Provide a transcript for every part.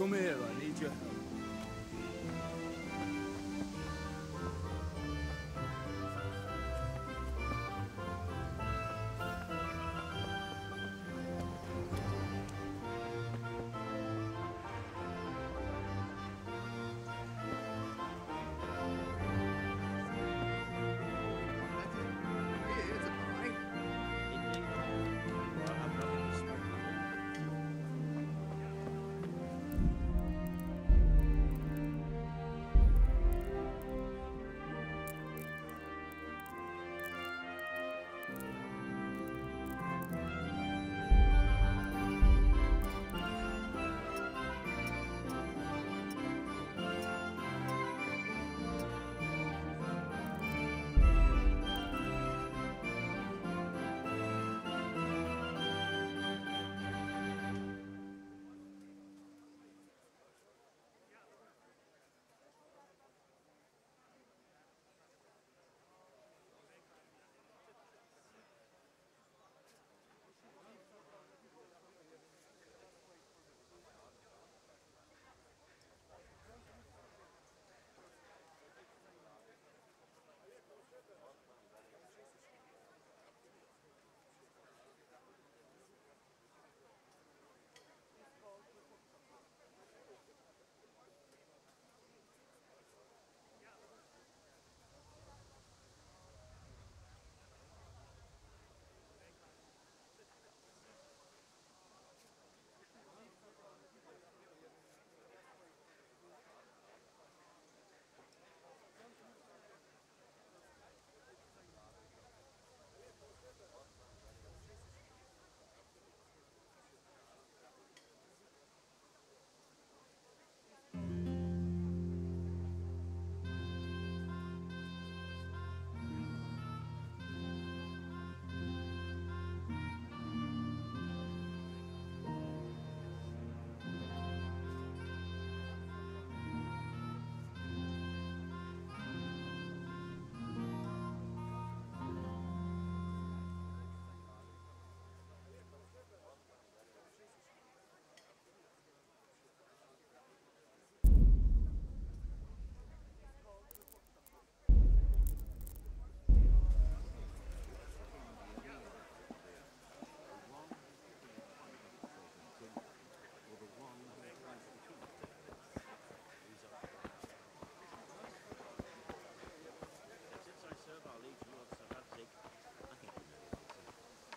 Come here, I need your help.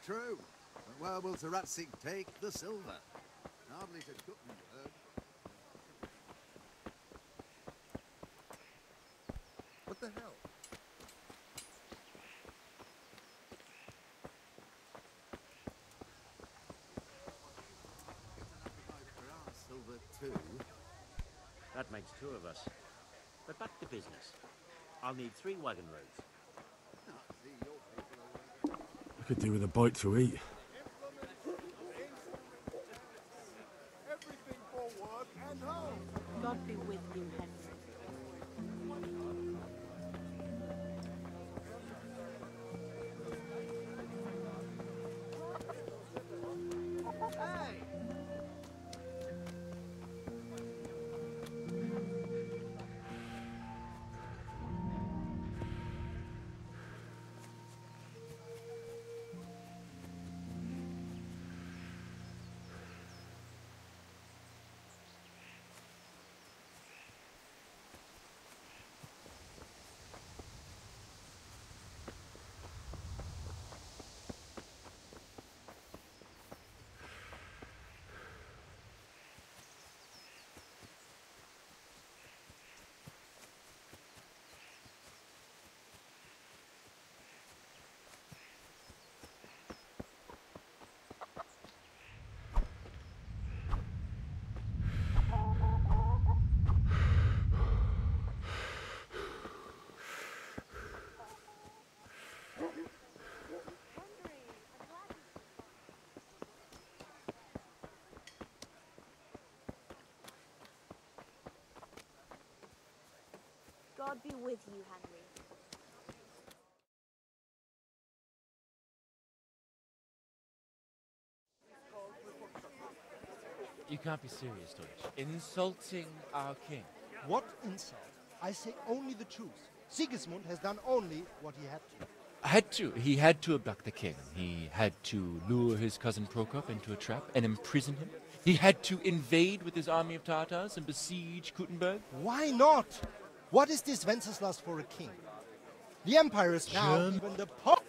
True. But where will Sir Ratsig take the silver? Hardly to Guttenberg. What the hell? Silver too. That makes 2 of us. But back to business. I'll need 3 wagon roads. I could do with a bite to eat. Everything for work and home. God be with you, Henry. God be with you, Henry. You can't be serious, Deutsch. Insulting our king. What insult? I say only the truth. Sigismund has done only what he had to. He had to abduct the king. He had to lure his cousin Prokop into a trap and imprison him. He had to invade with his army of Tatars and besiege Kuttenberg. Why not? What is this Wenceslas for a king? The empire is now even the Pope.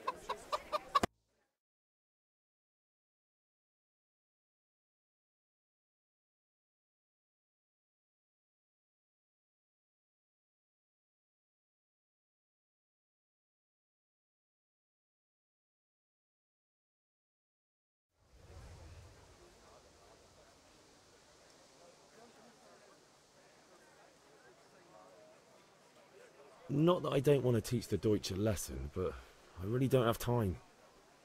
Not that I don't want to teach the Deutsch a lesson, but I really don't have time.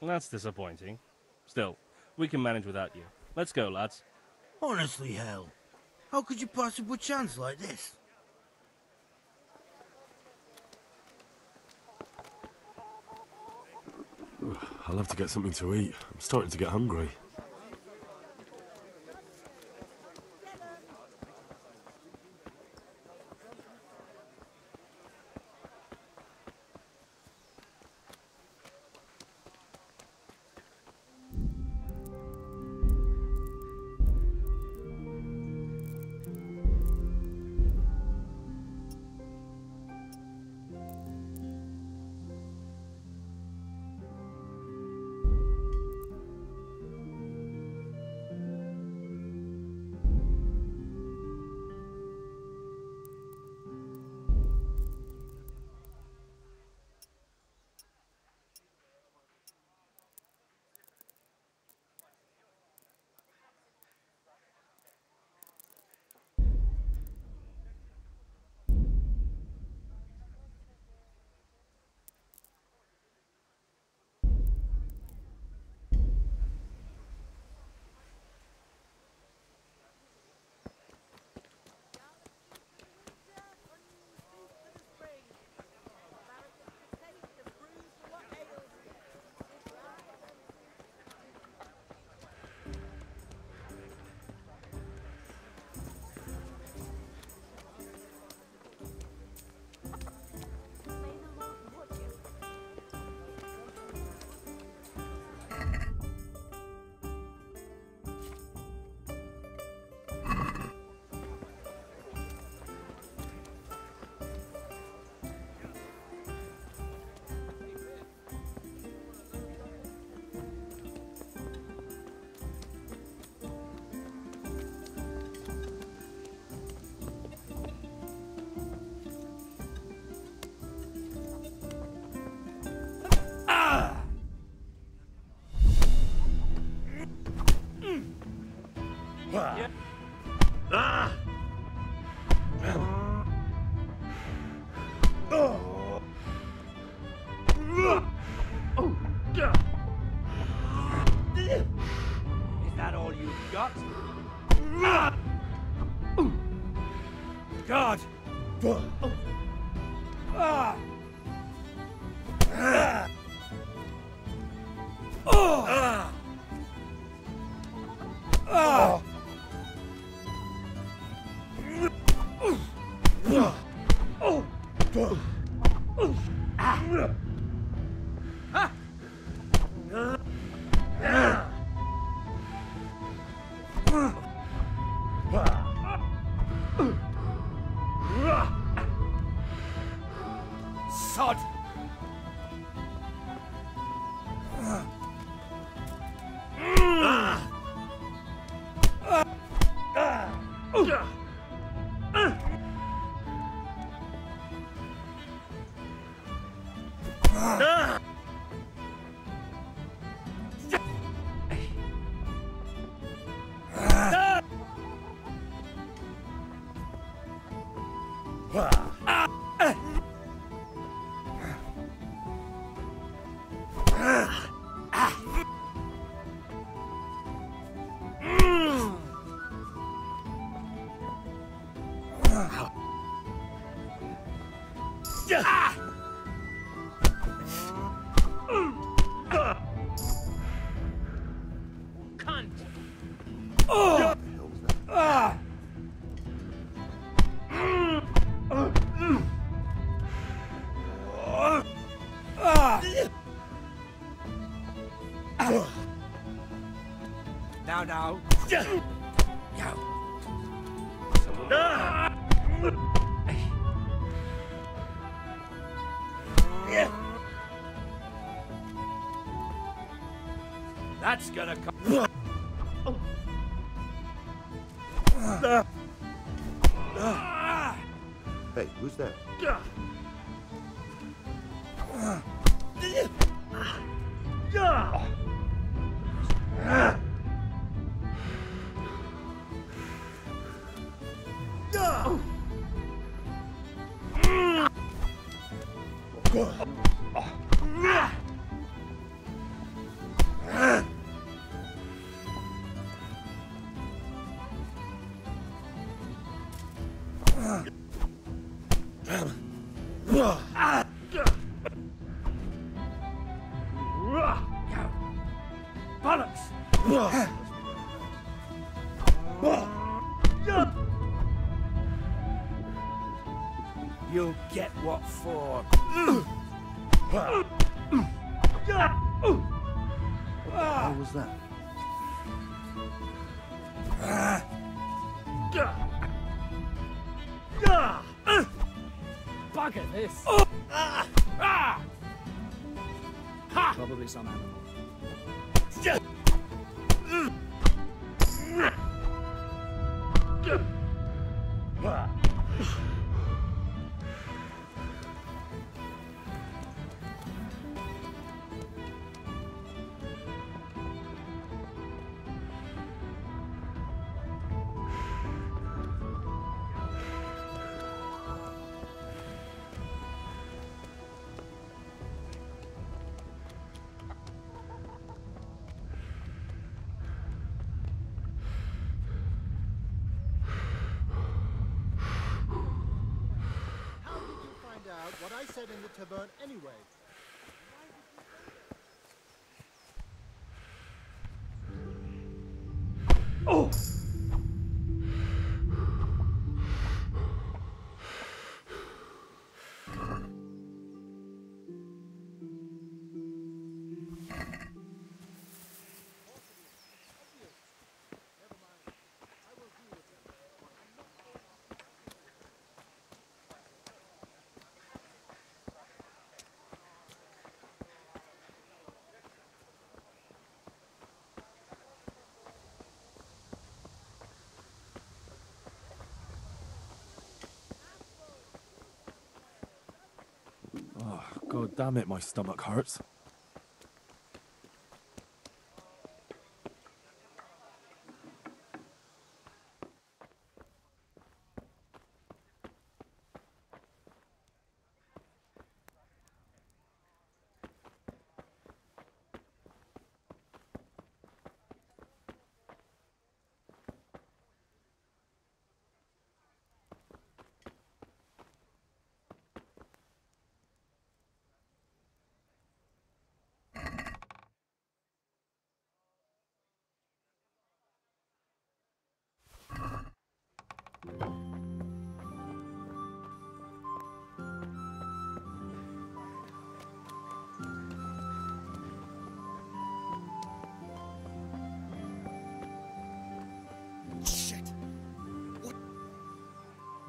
That's disappointing. Still, we can manage without you. Let's go, lads. Honestly, hell. How could you pass up a chance like this? I'll have to get something to eat. I'm starting to get hungry. Is that all you've got? God! Sod! Cunt! What the hell's that? Now. That's gonna come. Hey, who's that? You'll get what for. What the hell was that? Bugger this. Probably some animal. What I said in the tavern anyway. Oh! Oh, God damn it, my stomach hurts.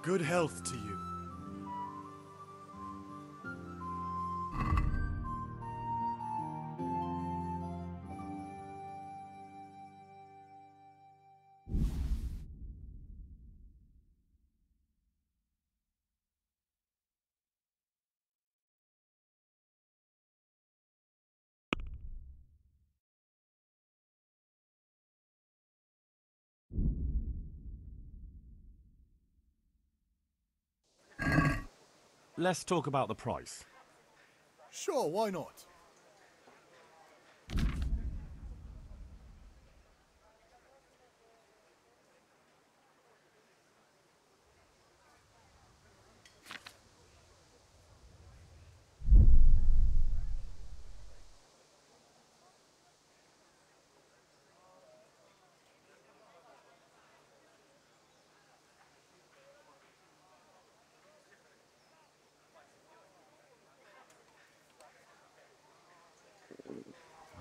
Good health to you. Let's talk about the price. Sure, why not?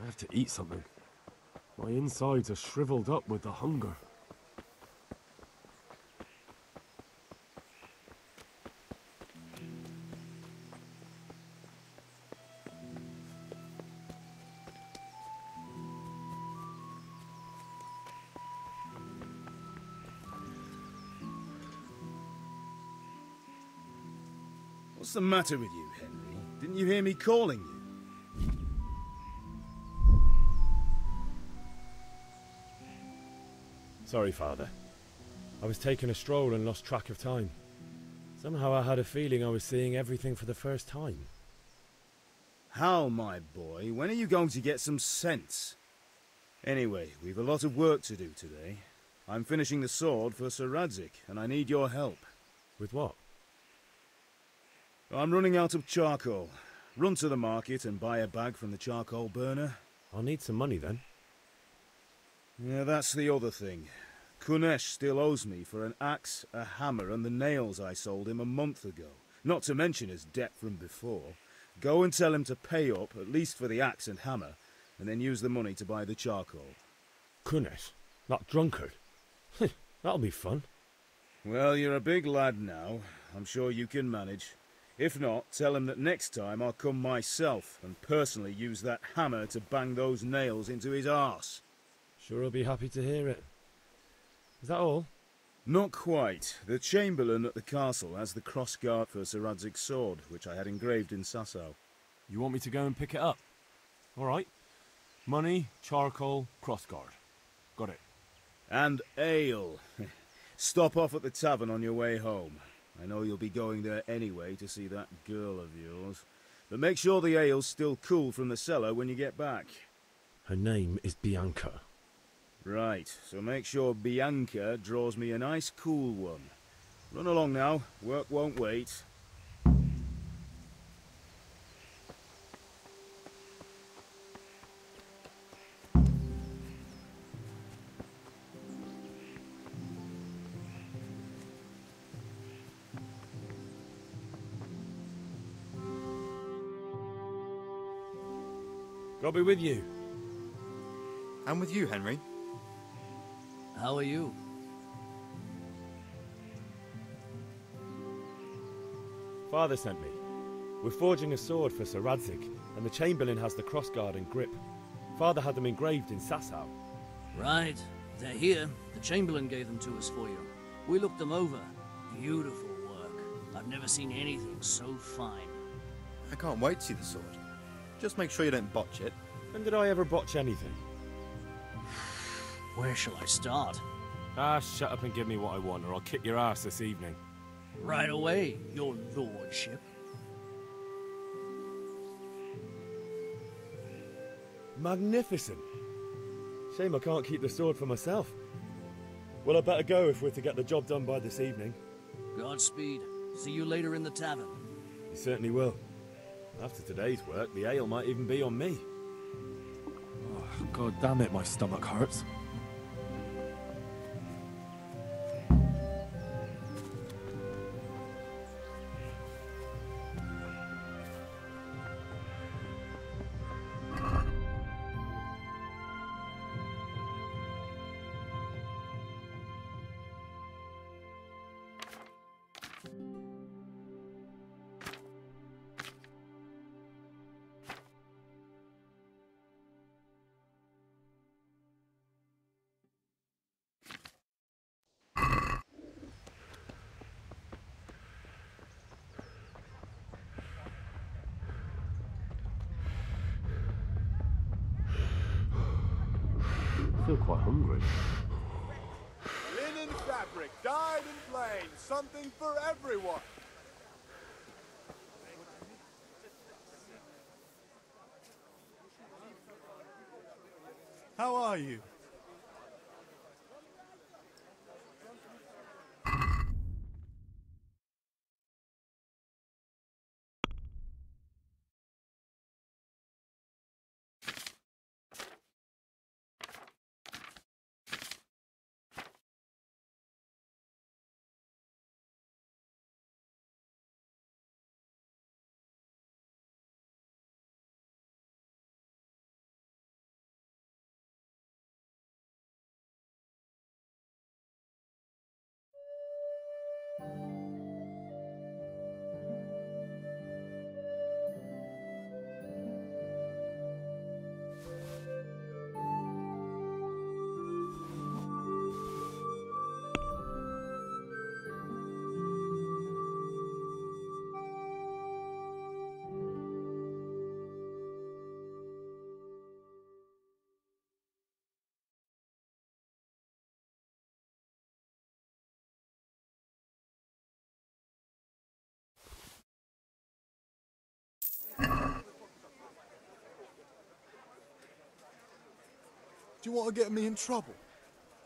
I have to eat something. My insides are shriveled up with the hunger. What's the matter with you, Henry? Didn't you hear me calling you? Sorry, Father. I was taking a stroll and lost track of time. Somehow I had a feeling I was seeing everything for the first time. Hal, my boy, when are you going to get some sense? Anyway, we've a lot of work to do today. I'm finishing the sword for Sir Radzig, and I need your help. With what? I'm running out of charcoal. Run to the market and buy a bag from the charcoal burner. I'll need some money then. Yeah, that's the other thing. Kunesh still owes me for an axe, a hammer, and the nails I sold him a month ago. Not to mention his debt from before. Go and tell him to pay up, at least for the axe and hammer, and then use the money to buy the charcoal. Kunesh? That drunkard? That'll be fun. Well, you're a big lad now. I'm sure you can manage. If not, tell him that next time I'll come myself and personally use that hammer to bang those nails into his arse. Sure I'll be happy to hear it. Is that all? Not quite. The Chamberlain at the castle has the crossguard for Sir Radzig's sword, which I had engraved in Sasau. You want me to go and pick it up? All right. Money, charcoal, crossguard. Got it. And ale. Stop off at the tavern on your way home. I know you'll be going there anyway to see that girl of yours. But make sure the ale's still cool from the cellar when you get back. Her name is Bianca. Right, so make sure Bianca draws me a nice cool one. Run along now, work won't wait. God be with you. And with you, Henry. How are you? Father sent me. We're forging a sword for Sir Radzig, and the Chamberlain has the crossguard and grip. Father had them engraved in Sasau. Right. They're here. The Chamberlain gave them to us for you. We looked them over. Beautiful work. I've never seen anything so fine. I can't wait to see the sword. Just make sure you don't botch it. When did I ever botch anything? Where shall I start? Ah, shut up and give me what I want, or I'll kick your ass this evening. Right away, your lordship. Magnificent. Shame I can't keep the sword for myself. Well, I better go if we're to get the job done by this evening. Godspeed. See you later in the tavern. You certainly will. After today's work, the ale might even be on me. Oh, God damn it, my stomach hurts. I feel quite hungry. Linen fabric, dyed in plain, something for everyone. How are you? Do you want to get me in trouble?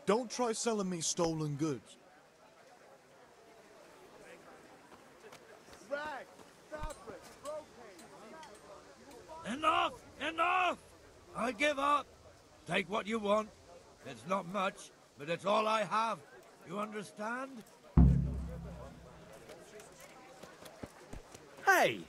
Don't try selling me stolen goods. Rag, fabric, brocade. Enough! Enough! I give up. Take what you want. It's not much, but it's all I have. You understand? Hey!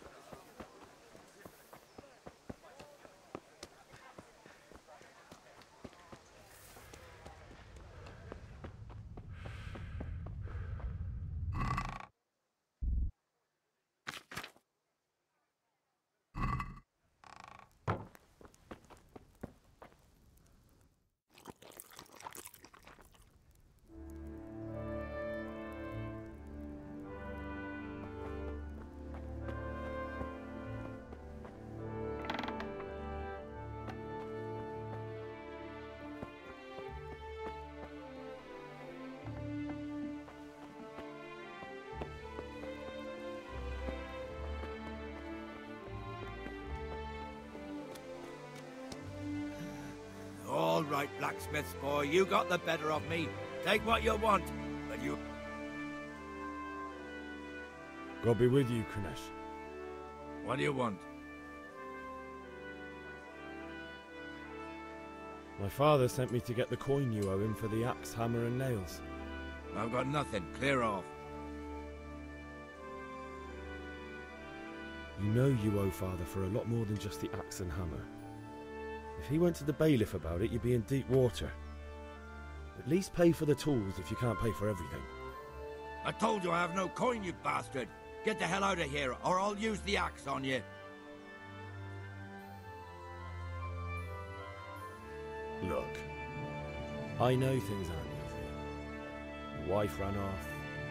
All right, blacksmith's boy, you got the better of me. Take what you want, but you... God be with you, Kunesh. What do you want? My father sent me to get the coin you owe him for the axe, hammer and nails. I've got nothing. Clear off. You know you owe father for a lot more than just the axe and hammer. If he went to the bailiff about it, you'd be in deep water. At least pay for the tools if you can't pay for everything. I told you I have no coin, you bastard. Get the hell out of here, or I'll use the axe on you. Look, I know things aren't easy. Your wife ran off,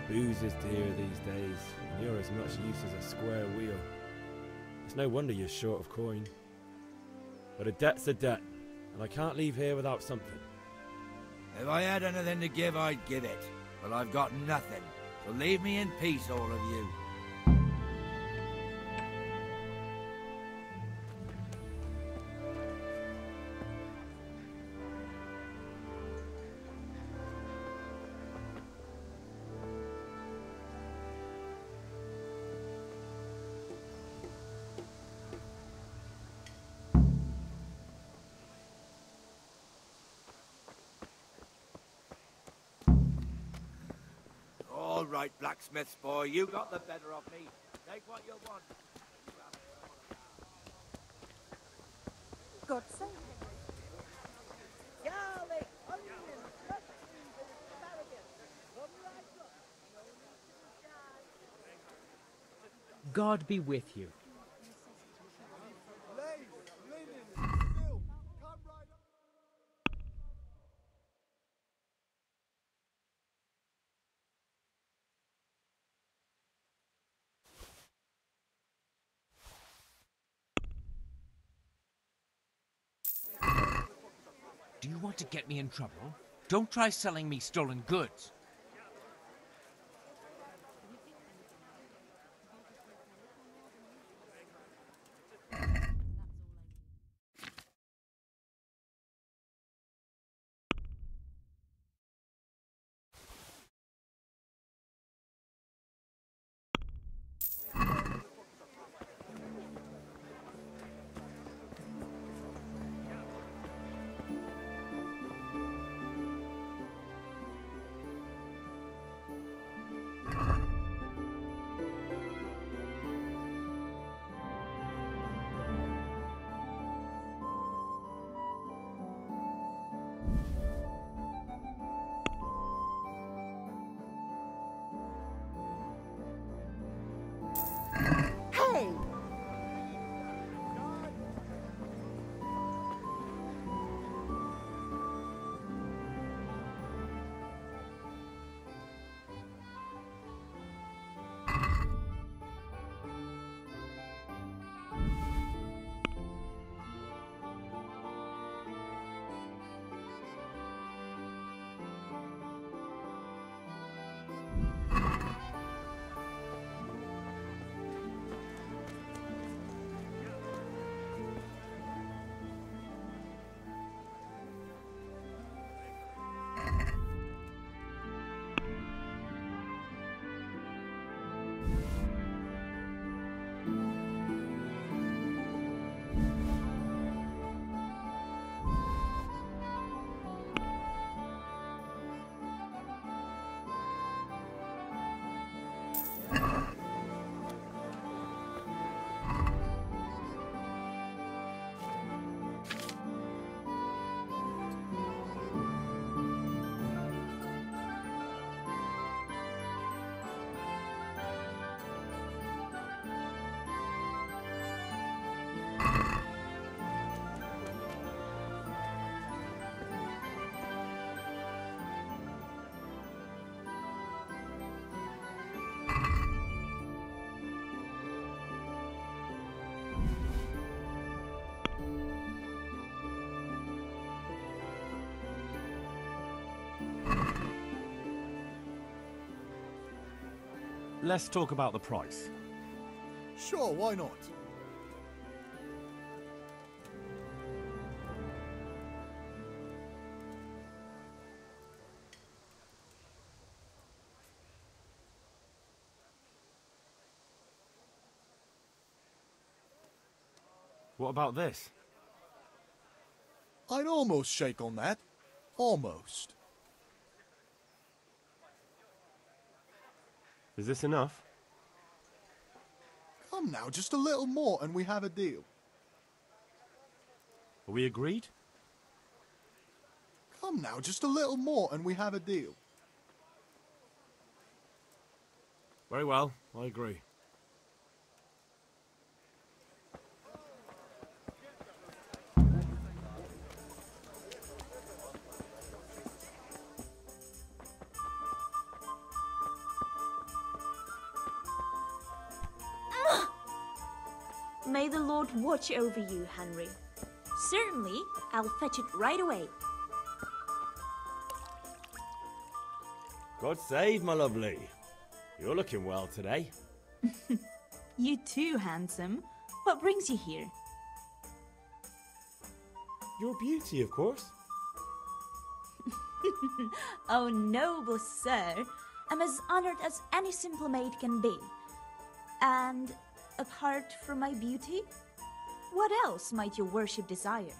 booze is dear these days, and you're as much use as a square wheel. It's no wonder you're short of coin. But a debt's a debt, and I can't leave here without something. If I had anything to give, I'd give it. But I've got nothing, so leave me in peace, all of you. All right, blacksmith's boy, you got the better of me. Take what you want. God save Garlic, onions, mushrooms, and asparagus. Come right up. No need to charge. God be with you. Lace, linen, silk. Come right up. Do you want to get me in trouble? Don't try selling me stolen goods. let's talk about the price. Sure, why not? What about this? I'd almost shake on that. Almost. Is this enough? Come now, just a little more and we have a deal. Are we agreed? Come now, just a little more and we have a deal. Very well, I agree. May the Lord watch over you, Henry. Certainly, I'll fetch it right away. God save, my lovely. You're looking well today. You too, handsome. What brings you here? Your beauty, of course. Oh, noble sir. I'm as honored as any simple maid can be. And apart from my beauty, what else might your worship desire?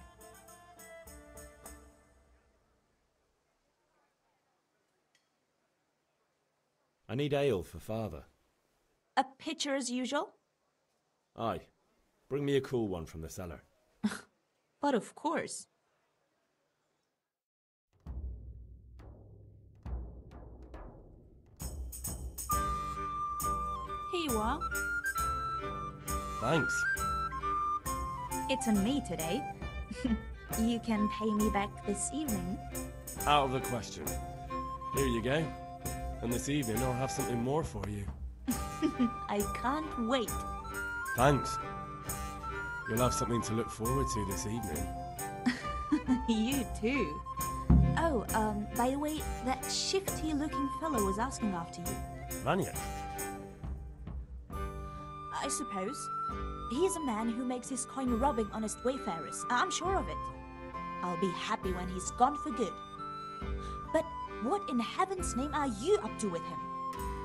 I need ale for father. A pitcher as usual? Aye. Bring me a cool one from the cellar. But of course. Here you are. Thanks. It's on me today. You can pay me back this evening. Out of the question. Here you go. And this evening I'll have something more for you. I can't wait. Thanks. You'll have something to look forward to this evening. You too. Oh, by the way, that shifty-looking fellow was asking after you. Vanya? I suppose. He's a man who makes his coin robbing honest wayfarers. I'm sure of it. I'll be happy when he's gone for good. But what in heaven's name are you up to with him?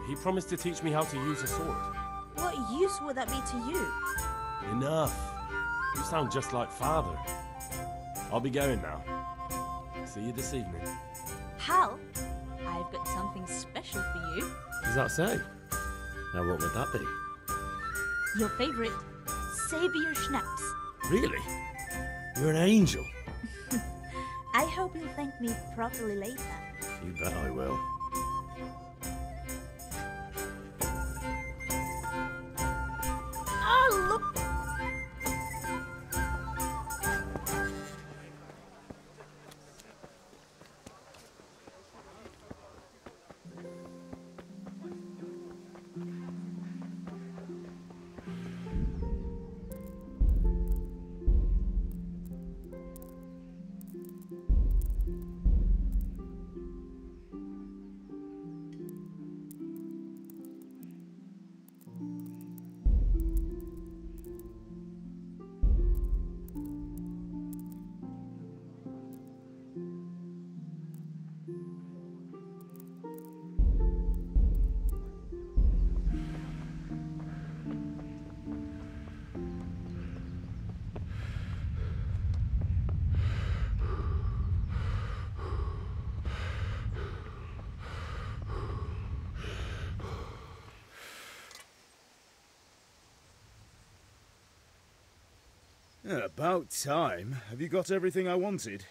He promised to teach me how to use a sword. What use would that be to you? Enough. You sound just like father. I'll be going now. See you this evening. Hal, I've got something special for you. Is that so? Now what would that be? Your favorite, Savior Schnapps. Really? You're an angel. I hope you'll thank me properly later. You bet I will. Oh, look! About time. Have you got everything I wanted?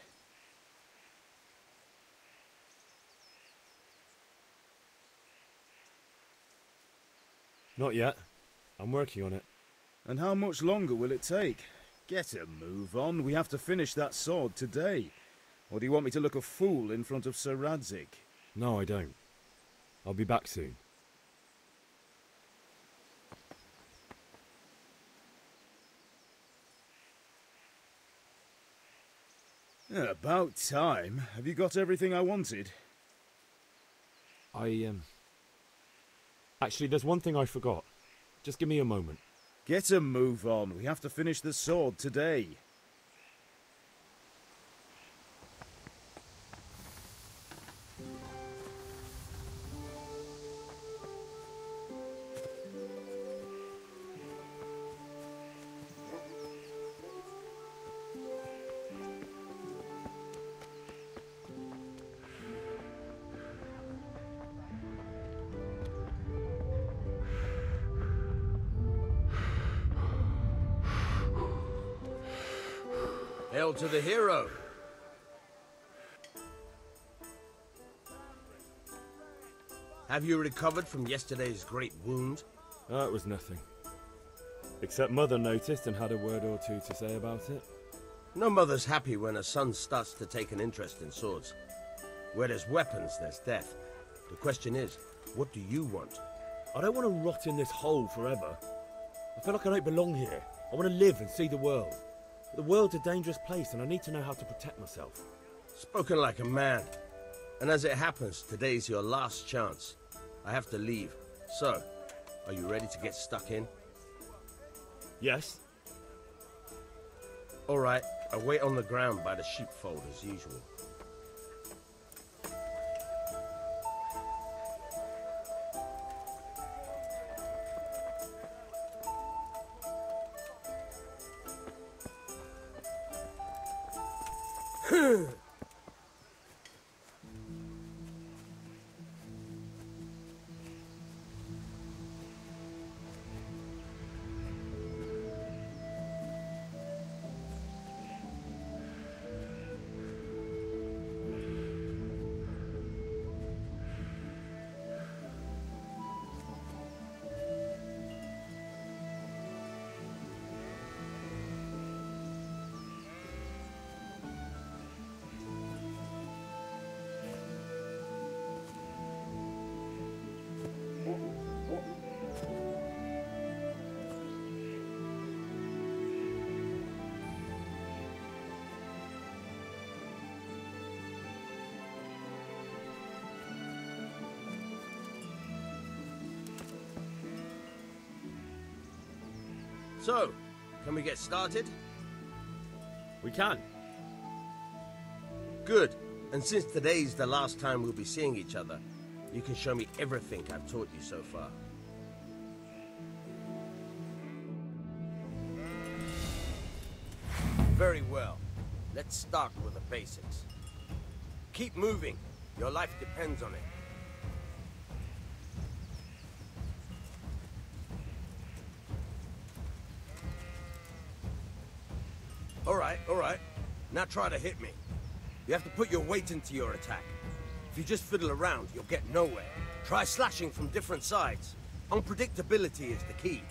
Not yet. I'm working on it. And how much longer will it take? Get a move on. We have to finish that sword today. Or do you want me to look a fool in front of Sir Radzik? No, I don't. I'll be back soon. About time. Have you got everything I wanted? Actually, there's one thing I forgot. Just give me a moment. Get a move on. We have to finish the sword today. Hail to the hero! Have you recovered from yesterday's great wound? It was nothing. Except Mother noticed and had a word or two to say about it. No mother's happy when her son starts to take an interest in swords. Where there's weapons, there's death. The question is, what do you want? I don't want to rot in this hole forever. I feel like I don't belong here. I want to live and see the world. The world's a dangerous place and I need to know how to protect myself. Spoken like a man. And as it happens, today's your last chance. I have to leave. So, are you ready to get stuck in? Yes. All right, I'll wait on the ground by the sheepfold as usual. So, can we get started? We can. Good. And since today's the last time we'll be seeing each other, you can show me everything I've taught you so far. Very well. Let's start with the basics. Keep moving. Your life depends on it. All right. Now try to hit me. You have to put your weight into your attack. If you just fiddle around, you'll get nowhere. Try slashing from different sides. Unpredictability is the key.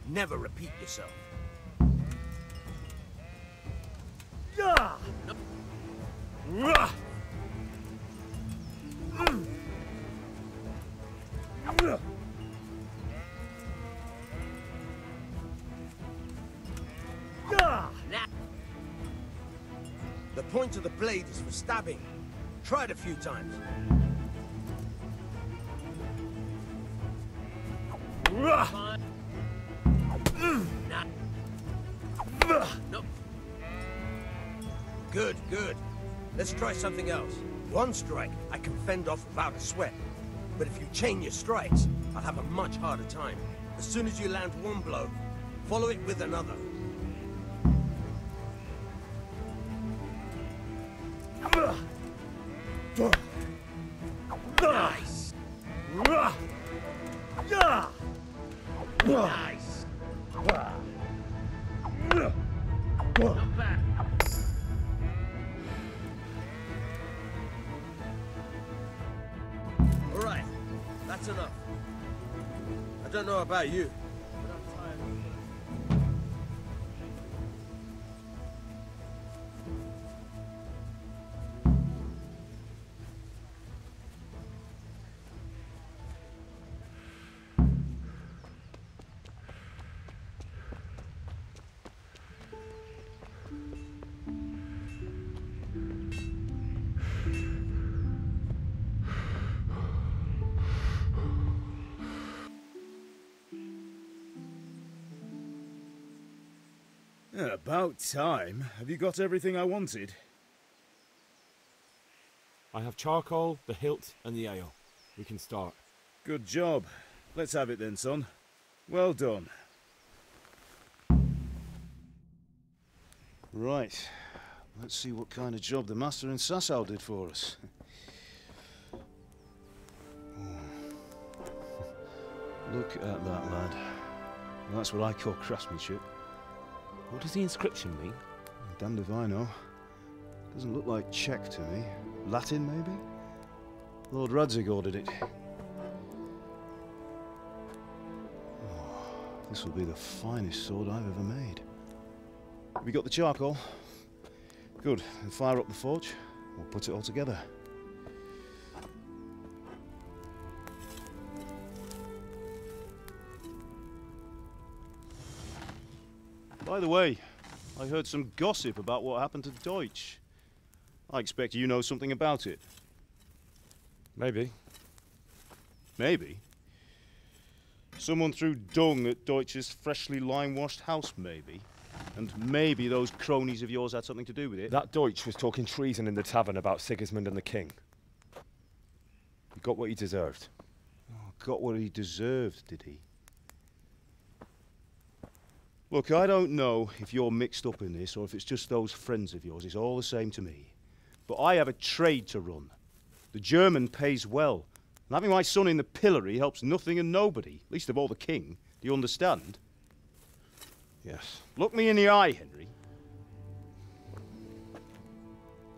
Never repeat yourself. Yeah. The point of the blade is for stabbing. Try it a few times. No. Good. Let's try something else. One strike, I can fend off without a sweat. But if you chain your strikes, I'll have a much harder time. As soon as you land one blow, follow it with another. Nice. Nice. Not bad. All right, that's enough. I don't know about you, but I'm tired. About time. Have you got everything I wanted? I have charcoal, the hilt, and the ale. We can start. Good job. Let's have it then, son. Well done. Right. Let's see what kind of job the master in Sasau did for us. Look at that, lad. That's what I call craftsmanship. What does the inscription mean? Damned if I know. Doesn't look like Czech to me. Latin, maybe? Lord Radzig ordered it. Oh, this will be the finest sword I've ever made. Have you got the charcoal? Good. Then fire up the forge. We'll put it all together. By the way, I heard some gossip about what happened to Deutsch. I expect you know something about it. Maybe. Maybe? Someone threw dung at Deutsch's freshly lime-washed house, maybe? And maybe those cronies of yours had something to do with it? That Deutsch was talking treason in the tavern about Sigismund and the king. He got what he deserved. Oh, got what he deserved, did he? Look, I don't know if you're mixed up in this or if it's just those friends of yours. It's all the same to me. But I have a trade to run. The German pays well. And having my son in the pillory helps nothing and nobody, least of all the king. Do you understand? Yes. Look me in the eye, Henry.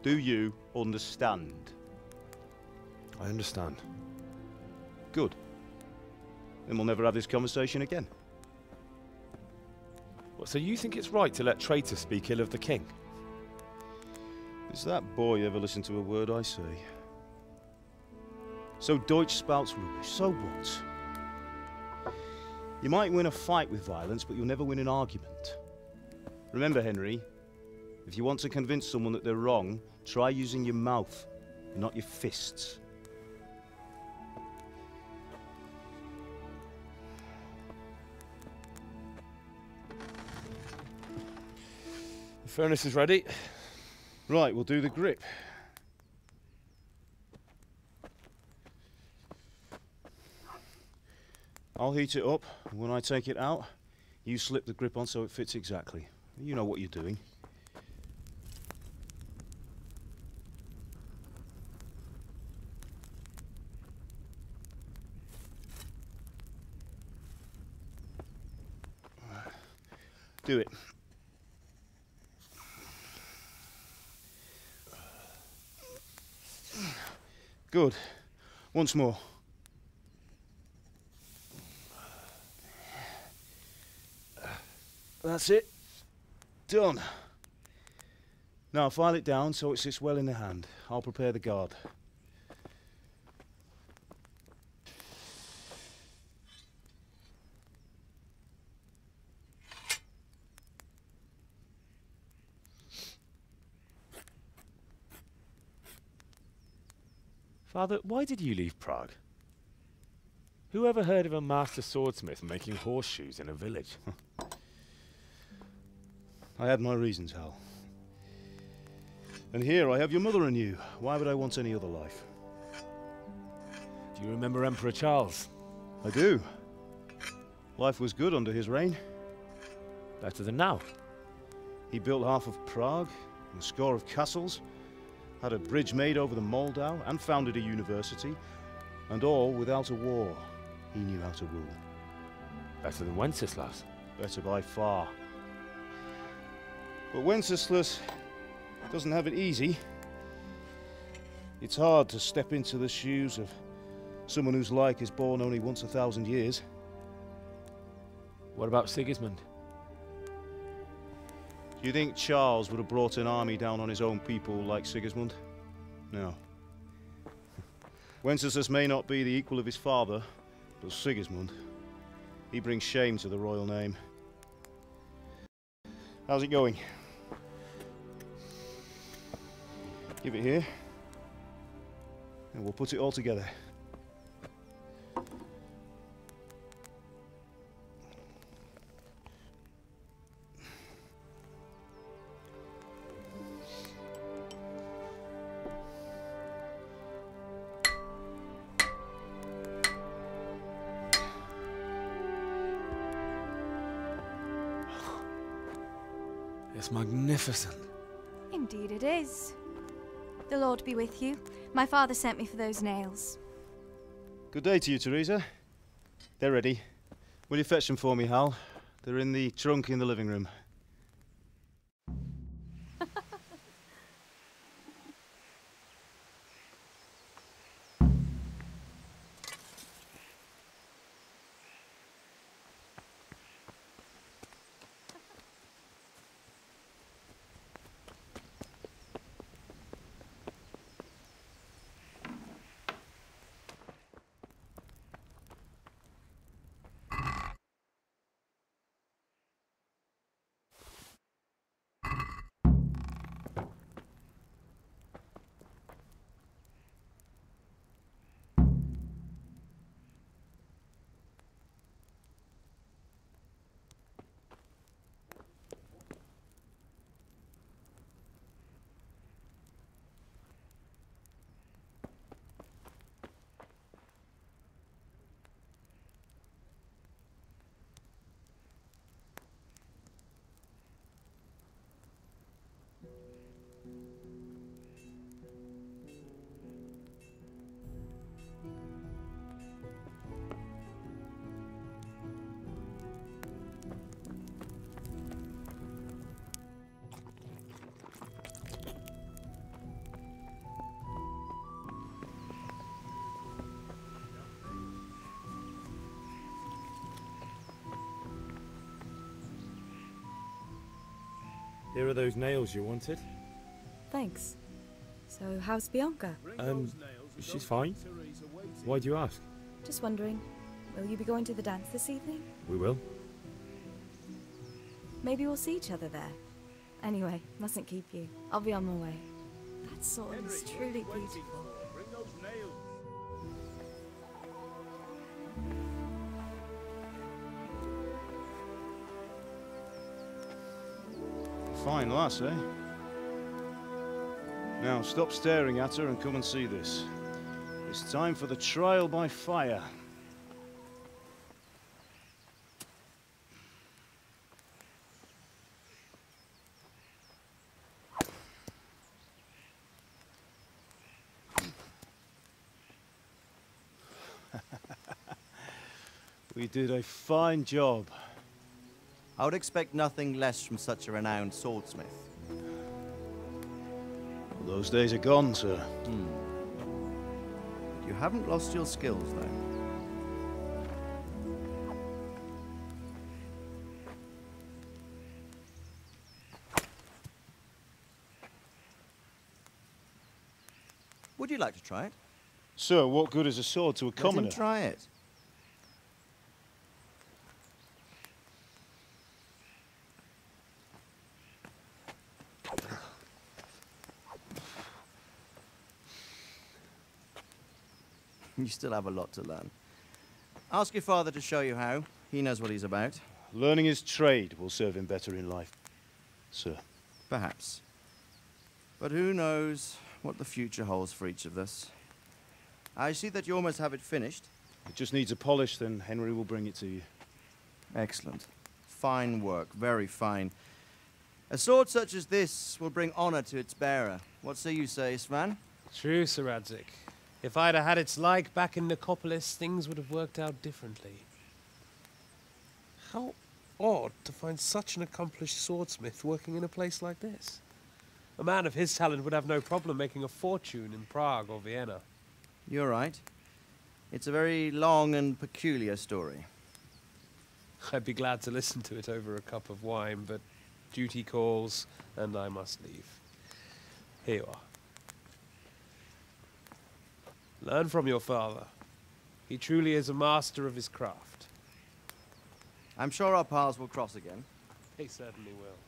Do you understand? I understand. Good. Then we'll never have this conversation again. What, so you think it's right to let traitors speak ill of the king? Does that boy ever listen to a word I say? So Deutsch spouts rubbish, so what? You might win a fight with violence, but you'll never win an argument. Remember, Henry, if you want to convince someone that they're wrong, try using your mouth, and not your fists. The furnace is ready. Right, we'll do the grip. I'll heat it up, and when I take it out, you slip the grip on so it fits exactly. You know what you're doing. Do it. Good. Once more. That's it. Done. Now file it down so it sits well in the hand. I'll prepare the guard. Father, why did you leave Prague? Who ever heard of a master swordsmith making horseshoes in a village? I had my reasons, Hal. And here I have your mother and you. Why would I want any other life? Do you remember Emperor Charles? I do. Life was good under his reign. Better than now. He built half of Prague, and a score of castles, had a bridge made over the Moldau, and founded a university, and all without a war. He knew how to rule. Better than Wenceslas. Better by far. But Wenceslas doesn't have it easy. It's hard to step into the shoes of someone whose like is born only once 1,000 years. What about Sigismund? Do you think Charles would have brought an army down on his own people like Sigismund? No. Wenceslas may not be the equal of his father, but Sigismund, he brings shame to the royal name. How's it going? Give it here, and we'll put it all together. It's magnificent. Indeed it is. The Lord be with you. My father sent me for those nails. Good day to you, Teresa. They're ready. Will you fetch them for me, Hal? They're in the trunk in the living room. Here are those nails you wanted. Thanks. So, how's Bianca? She's fine. Why do you ask? Just wondering, will you be going to the dance this evening? We will. Maybe we'll see each other there. Anyway, mustn't keep you. I'll be on my way. That sword is truly beautiful. Bring those nails. Fine lass, eh? Now, stop staring at her and come and see this. It's time for the trial by fire. We did a fine job. I would expect nothing less from such a renowned swordsmith. Well, those days are gone, sir. You haven't lost your skills, though. Would you like to try it? Sir, what good is a sword to a commoner? Let him try it. You still have a lot to learn. Ask your father to show you how. He knows what he's about. Learning his trade will serve him better in life, sir. Perhaps. But who knows what the future holds for each of us. I see that you almost have it finished. It just needs a polish, then Henry will bring it to you. Excellent. Fine work, very fine. A sword such as this will bring honor to its bearer. What say you, Svan? True, Sir Radzik. If I'd have had its like back in Nicopolis, things would have worked out differently. How odd to find such an accomplished swordsmith working in a place like this. A man of his talent would have no problem making a fortune in Prague or Vienna. You're right. It's a very long and peculiar story. I'd be glad to listen to it over a cup of wine, but duty calls, and I must leave. Here you are. Learn from your father. He truly is a master of his craft. I'm sure our paths will cross again. They certainly will.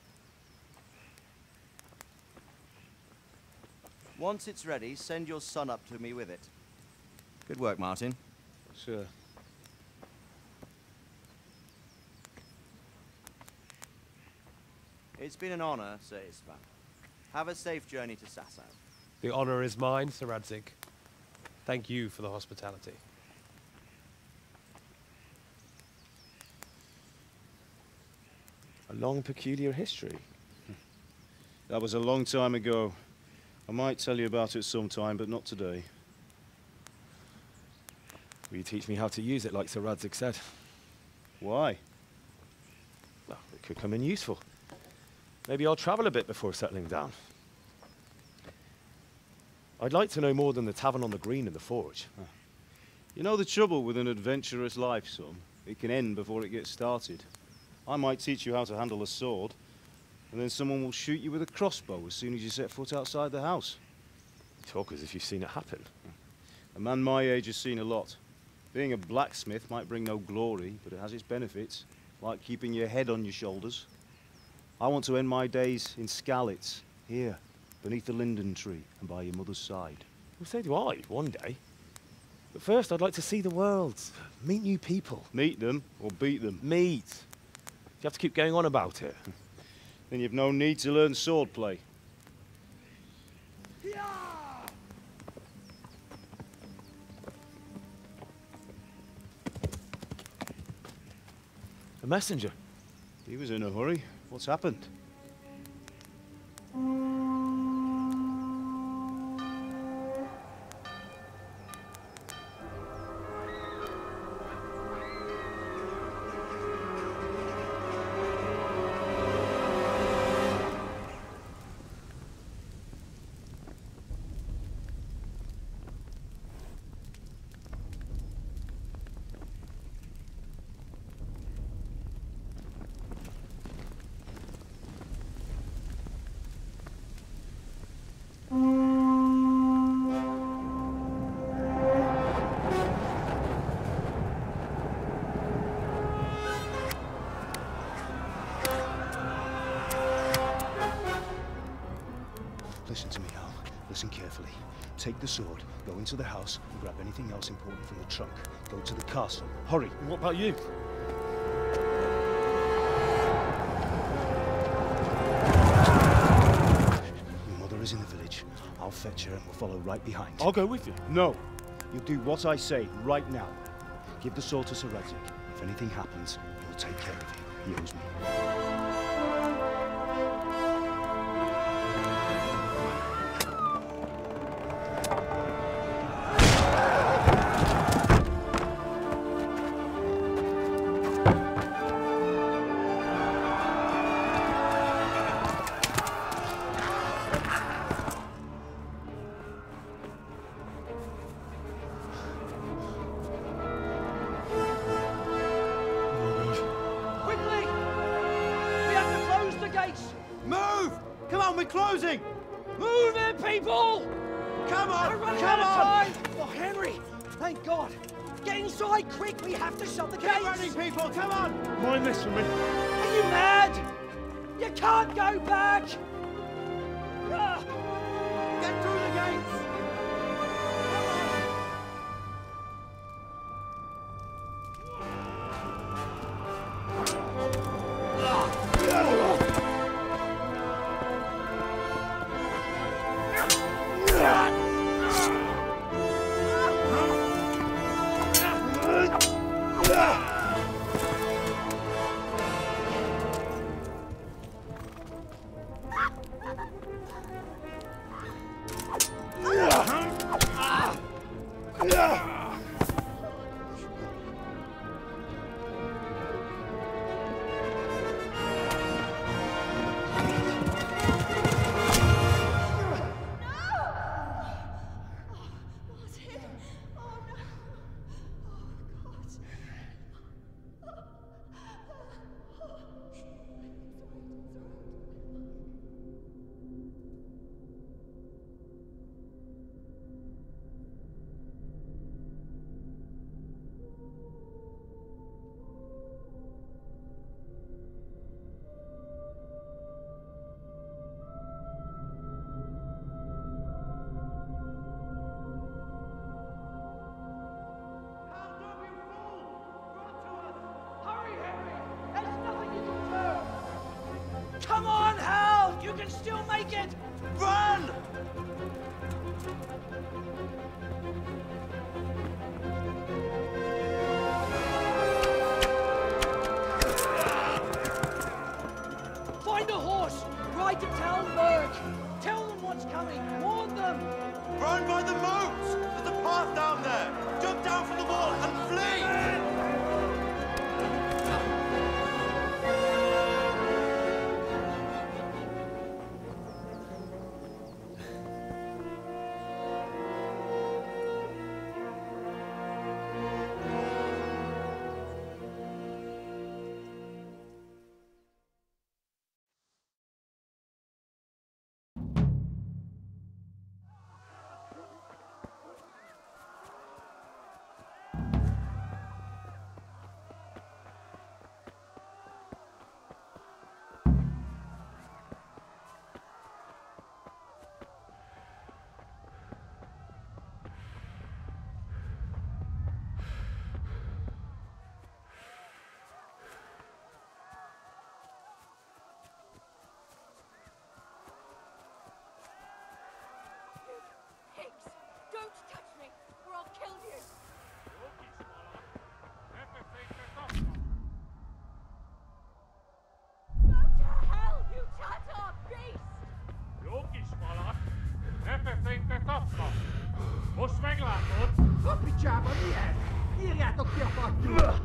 Once it's ready, send your son up to me with it. Good work, Martin. Sure. It's been an honor, Sir Isvan. Have a safe journey to Sasau. The honor is mine, Sir Radzik. Thank you for the hospitality. A long, peculiar history. That was a long time ago. I might tell you about it sometime, but not today. Will you teach me how to use it like Sir Radzig said? Why? Well, it could come in useful. Maybe I'll travel a bit before settling down. I'd like to know more than the tavern on the green and the forge. You know the trouble with an adventurous life, son? It can end before it gets started. I might teach you how to handle a sword, and then someone will shoot you with a crossbow as soon as you set foot outside the house. You talk as if you've seen it happen. A man my age has seen a lot. Being a blacksmith might bring no glory, but it has its benefits, like keeping your head on your shoulders. I want to end my days in Skalitz, here, beneath the linden tree and by your mother's side. Well, so do I, one day. But first, I'd like to see the world, meet new people. Meet them or beat them? Meet. You have to keep going on about it. Then you've no need to learn swordplay. A messenger. He was in a hurry. What's happened? Listen to me, Al. Listen carefully. Take the sword, go into the house, and grab anything else important from the trunk. Go to the castle. Hurry! What about you? Your mother is in the village. I'll fetch her and we'll follow right behind. I'll go with you. No. You'll do what I say right now. Give the sword to Sir Radzig. If anything happens, he'll take care of you. He owes me. Closing! Move it, people! Come on! We're running come out of on! time! Oh, Henry! Thank God! Get inside, quick! We have to shut the gates! Get running, people! Come on! Mind this for me. Are you mad? You can't go back! Get through the gates! Come on, Hal! You can still make it! Run! Find a horse! Ride to town, Bird! coming! Warn them! Run by the moats! There's a path down there! Jump down from the wall and flee! Don't touch me, or I'll kill you! Go to hell, you Tatar beast! Copy jab on the head! Írjátok ki a padról!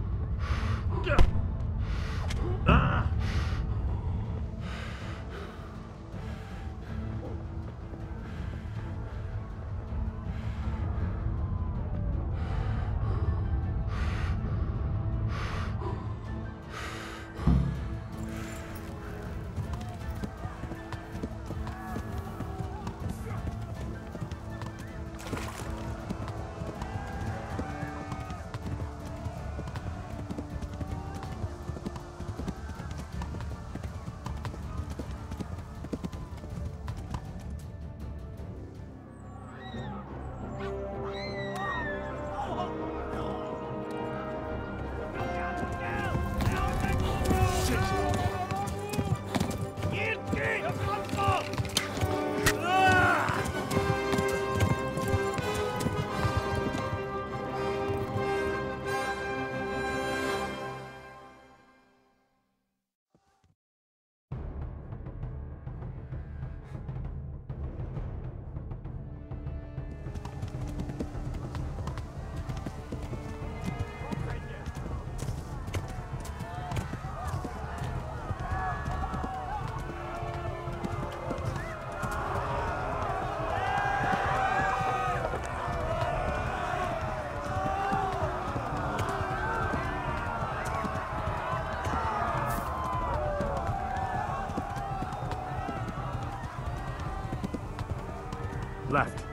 Left.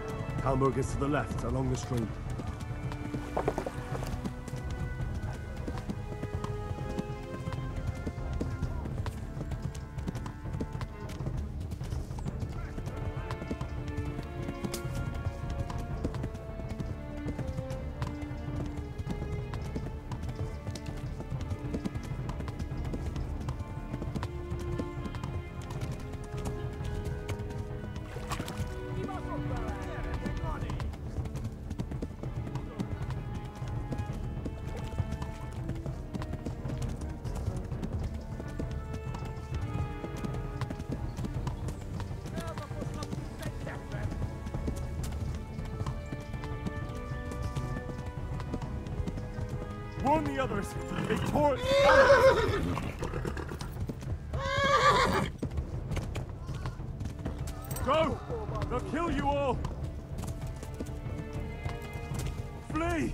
Hamburg is to the left, along the stream. Warn the others! They tore it! Go! They'll kill you all! Flee!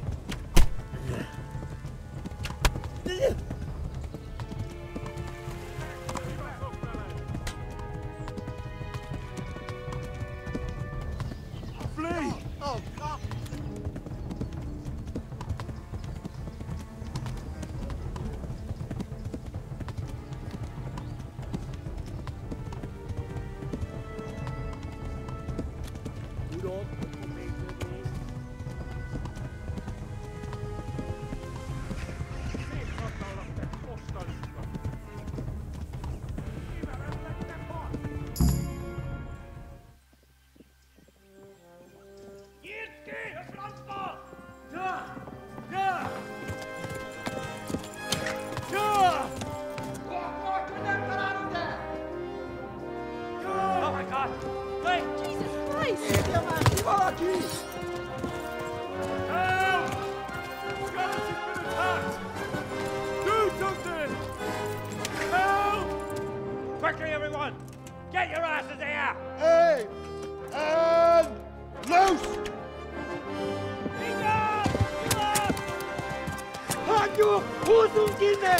Flee! Oh, God! Quickly, everyone! Get your asses here! Hey! And loose! Halt your Hosung in there!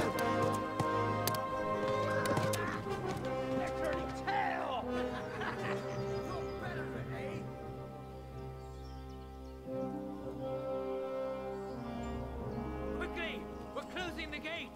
They're turning tail! Quickly! We're closing the gate!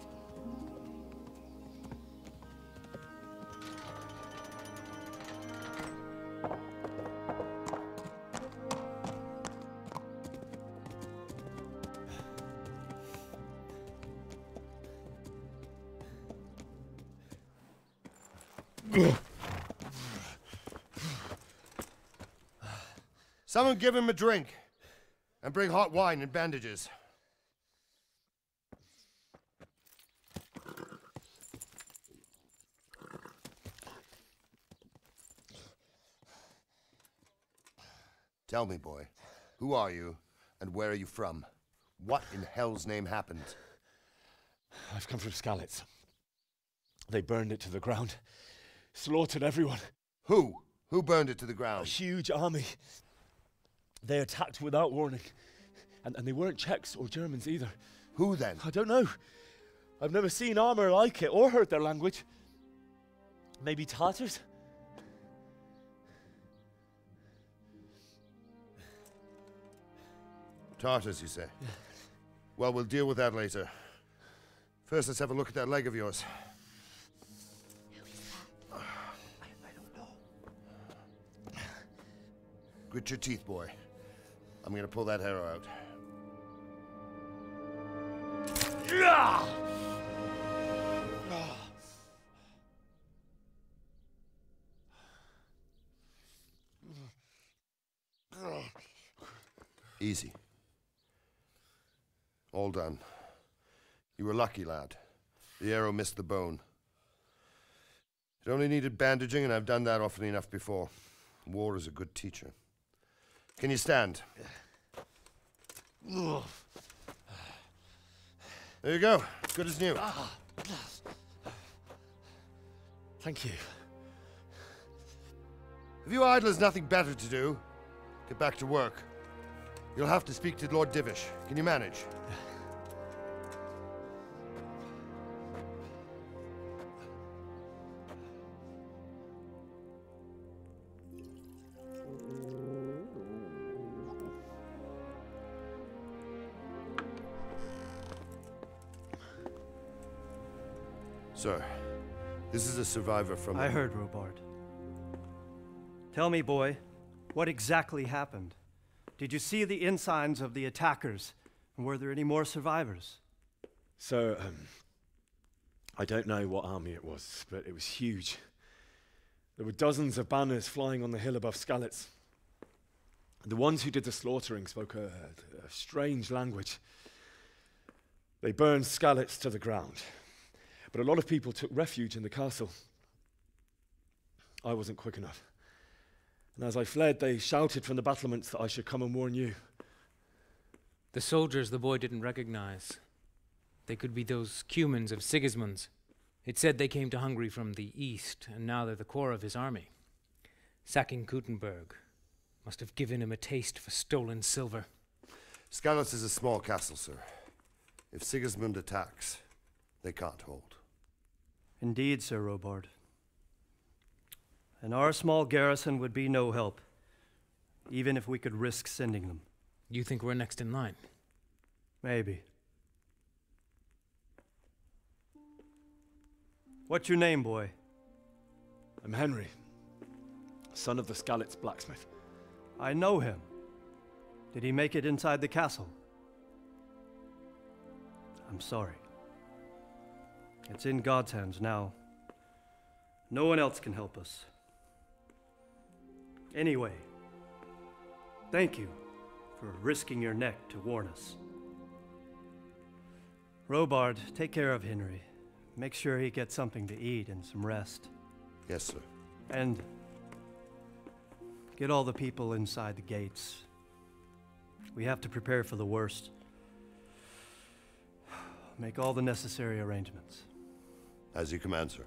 Someone give him a drink. And bring hot wine and bandages. Tell me, boy, who are you and where are you from? What in hell's name happened? I've come from Skalitz. They burned it to the ground. Slaughtered everyone. Who? Who burned it to the ground? A huge army. They attacked without warning. And they weren't Czechs or Germans either. Who then? I don't know. I've never seen armor like it or heard their language. Maybe Tatars? Tartars, you say? Yeah. Well, we'll deal with that later. First, let's have a look at that leg of yours. Who is that? I don't know. Grit your teeth, boy. I'm gonna pull that arrow out. Easy. All done. You were lucky, lad. The arrow missed the bone. It only needed bandaging, and I've done that often enough before. War is a good teacher. Can you stand? There you go. Good as new. Thank you. Have you idlers nothing better to do? Get back to work. You'll have to speak to Lord Divish. Can you manage? Sir, this is a survivor from... I heard, Robard. Tell me, boy, what exactly happened? Did you see the ensigns of the attackers? And were there any more survivors? So, I don't know what army it was, but it was huge. There were dozens of banners flying on the hill above Skalitz. The ones who did the slaughtering spoke a strange language. They burned Skalitz to the ground. But a lot of people took refuge in the castle. I wasn't quick enough. And as I fled, they shouted from the battlements that I should come and warn you. The soldiers the boy didn't recognize. They could be those Cumans of Sigismund's. It said they came to Hungary from the east, and now they're the core of his army. Sacking Kuttenberg must have given him a taste for stolen silver. Skalitz is a small castle, sir. If Sigismund attacks, they can't hold. Indeed, Sir Robard. And our small garrison would be no help, even if we could risk sending them. You think we're next in line? Maybe. What's your name, boy? I'm Henry, son of the Skalitz blacksmith. I know him. Did he make it inside the castle? I'm sorry. It's in God's hands now. No one else can help us. Anyway, thank you for risking your neck to warn us. Robard, take care of Henry. Make sure he gets something to eat and some rest. Yes, sir. And Get all the people inside the gates. We have to prepare for the worst. Make all the necessary arrangements. As you command, sir.